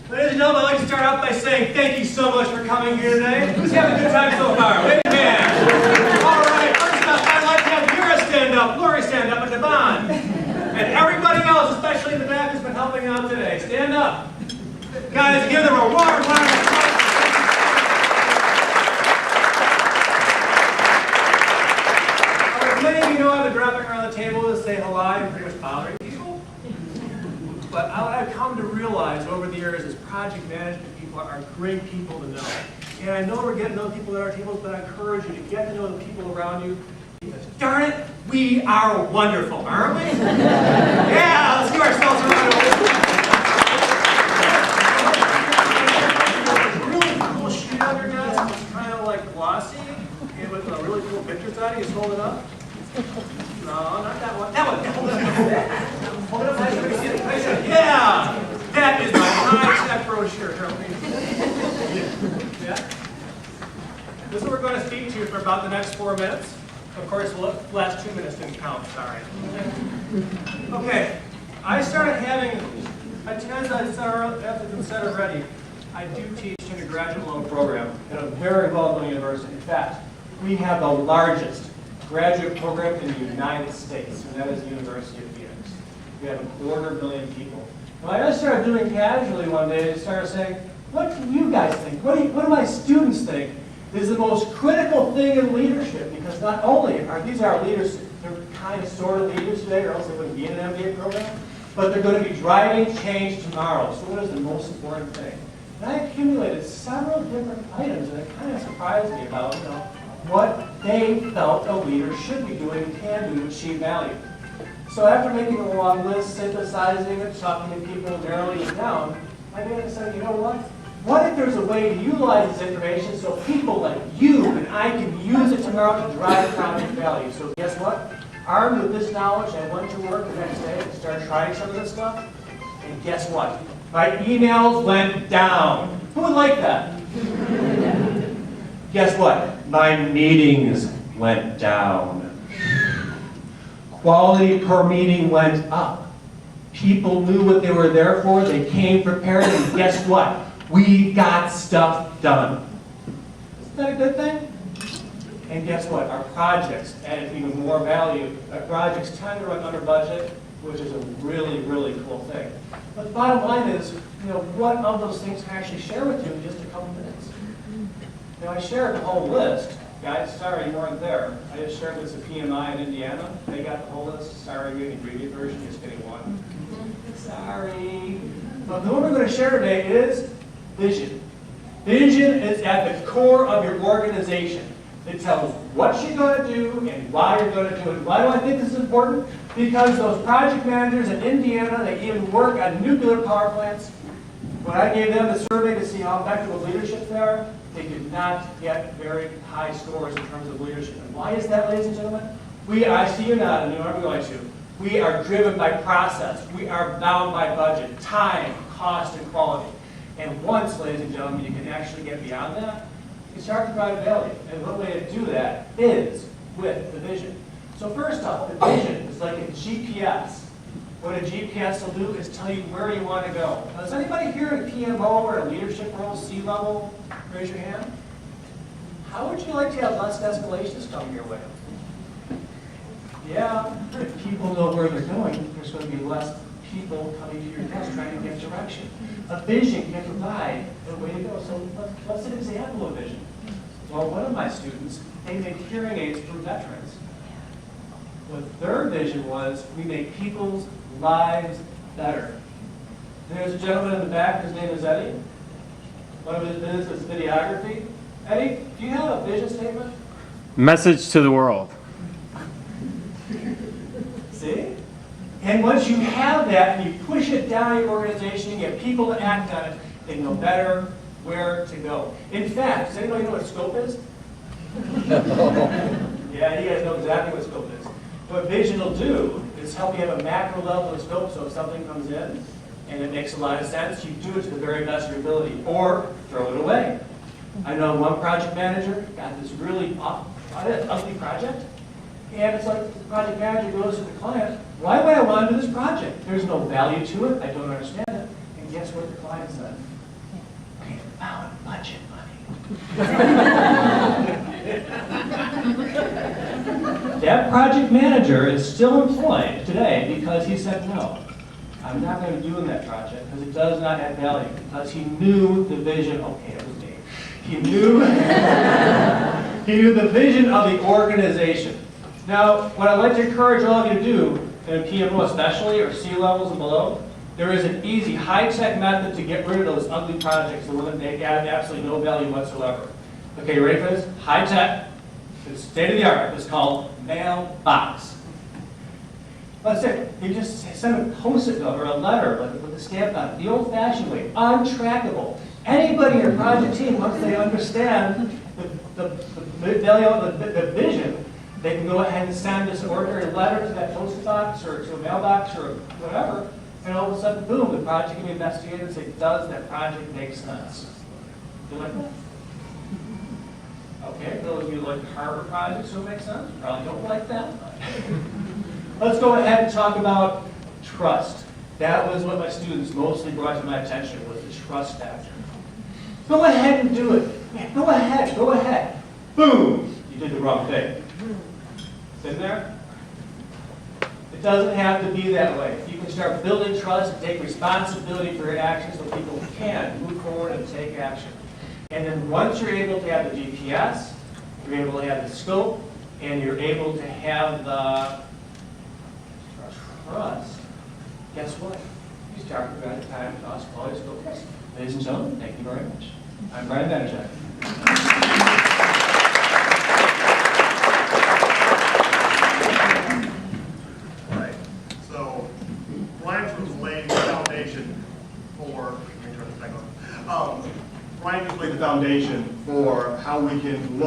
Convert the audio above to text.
Ladies and gentlemen, I'd like to start out by saying thank you so much for coming here today. Who's having a good time so far? Wave your hand. All right, first up, I'd like to have Vera stand up, Lori stand up, and Devon. And everybody else, especially in the back, who's been helping out today. Stand up. Guys, give them a warm round of applause. Many of you know I've been dropping around the table to say hello and pretty much bothering people. But what I've come to realize over the years is project management people are great people to know. And I know we're getting to know people at our tables, but I encourage you to get to know the people around you. Because darn it, we are wonderful, aren't we? Yeah, let's give ourselves a round of applause. Really cool sheet on your desk. It's kind of like glossy, and with a really cool pictures on it. You just hold it up. No, not that one. That one. Hold it up. Hold it up. Nice. Let me see it. Nice. Yeah, that is my high-tech brochure. Yeah. This is what we're going to speak to you for about the next 4 minutes. Of course, the last 2 minutes didn't count. Sorry. Okay. I started having, as I said already, I do teach in a graduate loan program at a very well-known university. In fact, we have the largest graduate program in the United States, and that is the University of Phoenix. We have 250,000 people. And I just started doing casually one day, I started saying, what do you guys think? What do my students think is the most critical thing in leadership? Because not only are these our leaders, they're kind of sort of leaders today, or else they wouldn't be in an MBA program, but they're going to be driving change tomorrow. So what is the most important thing? And I accumulated several different items, and it kind of surprised me about, what they felt a leader should be doing and can do to achieve value. So after making a long list, synthesizing it, talking to people, narrowing it down, I made it say, you know what? What if there's a way to utilize this information so people like you and I can use it tomorrow to drive project value? So guess what? Armed with this knowledge, I went to work the next day and started trying some of this stuff. And guess what? My emails went down. Who would like that? Guess what? My meetings went down. Quality per meeting went up. People knew what they were there for. They came prepared, and guess what? We got stuff done. Isn't that a good thing? And guess what? Our projects added even more value. Our projects tend to run under budget, which is a really, really cool thing. But the bottom line is, what of those things can I actually share with you in just a couple minutes? I shared the whole list. Guys, sorry you weren't there. I just shared this at PMI in Indiana. They got the whole list. Sorry, you're getting the abbreviated version, just getting one. Sorry. But the one we're going to share today is vision. Vision is at the core of your organization. It tells what you're going to do and why you're going to do it. Why do I think this is important? Because those project managers in Indiana, they even work on nuclear power plants. When I gave them the survey to see how effective of leadership they are, they did not get very high scores in terms of leadership. And why is that, ladies and gentlemen? I see you nodding, you know what I'm going to. We are driven by process. We are bound by budget, time, cost, and quality. And once, ladies and gentlemen, you can actually get beyond that, you start to provide value. And one way to do that is with the vision. So first off, the vision is like a GPS. What a GPS will do is tell you where you want to go. Now, is anybody here in PMO or a leadership role, C-level? Raise your hand. How would you like to have less escalations coming your way? Yeah, if people know where they're going, there's going to be less people coming to your desk trying to get direction. A vision can provide a way to go. So what's an example of vision? Well, one of my students, they make hearing aids for veterans. What their vision was, we make people's lives better. There's a gentleman in the back, his name is Eddie. One of his business is videography. Eddie, do you have a vision statement? Message to the world. See? And once you have that and you push it down your organization, you get people to act on it, they know better where to go. In fact, does anybody know what scope is? Yeah, you guys know exactly what scope is. What vision will do is help you have a macro level of scope, so if something comes in and it makes a lot of sense, you do it to the very best of your ability, or throw it away. I know one project manager got this really ugly project, and it's like the project manager goes to the client, why would I want to do this project? There's no value to it, I don't understand it. And guess what the client said? found budget money. That project manager is still employed today because he said, no, I'm not going to be doing that project because it does not add value. Because he knew the vision, okay, it was me. He knew, he knew the vision of the organization. Now, what I'd like to encourage all of you to do, in PMO especially, or C levels and below, there is an easy, high-tech method to get rid of those ugly projects, the ones that they add absolutely no value whatsoever. Okay, you ready for this? High-tech, it's state-of-the-art. It's called mailbox. That's it. You just send a post-it note or a letter with a stamp on it, the old-fashioned way, untrackable. Anybody in your project team, once they understand the vision, they can go ahead and send this ordinary letter to that post box or to a mailbox or whatever, and all of a sudden, boom, the project can be investigated and say, does that project make sense? You like that? Okay, those of you who like harbor projects will make sense. Probably don't like that. Let's go ahead and talk about trust. That was what my students mostly brought to my attention, was the trust factor. Go ahead and do it. Yeah, go ahead. Boom, you did the wrong thing. In there? It doesn't have to be that way. You can start building trust and take responsibility for your actions so people can move forward and take action. And then once you're able to have the GPS, you're able to have the scope, and you're able to have the trust, guess what? You start providing time, cost, quality, scope. Ladies and gentlemen, thank you very much. I'm Brian Benachek. Brian just laid the foundation for how we can look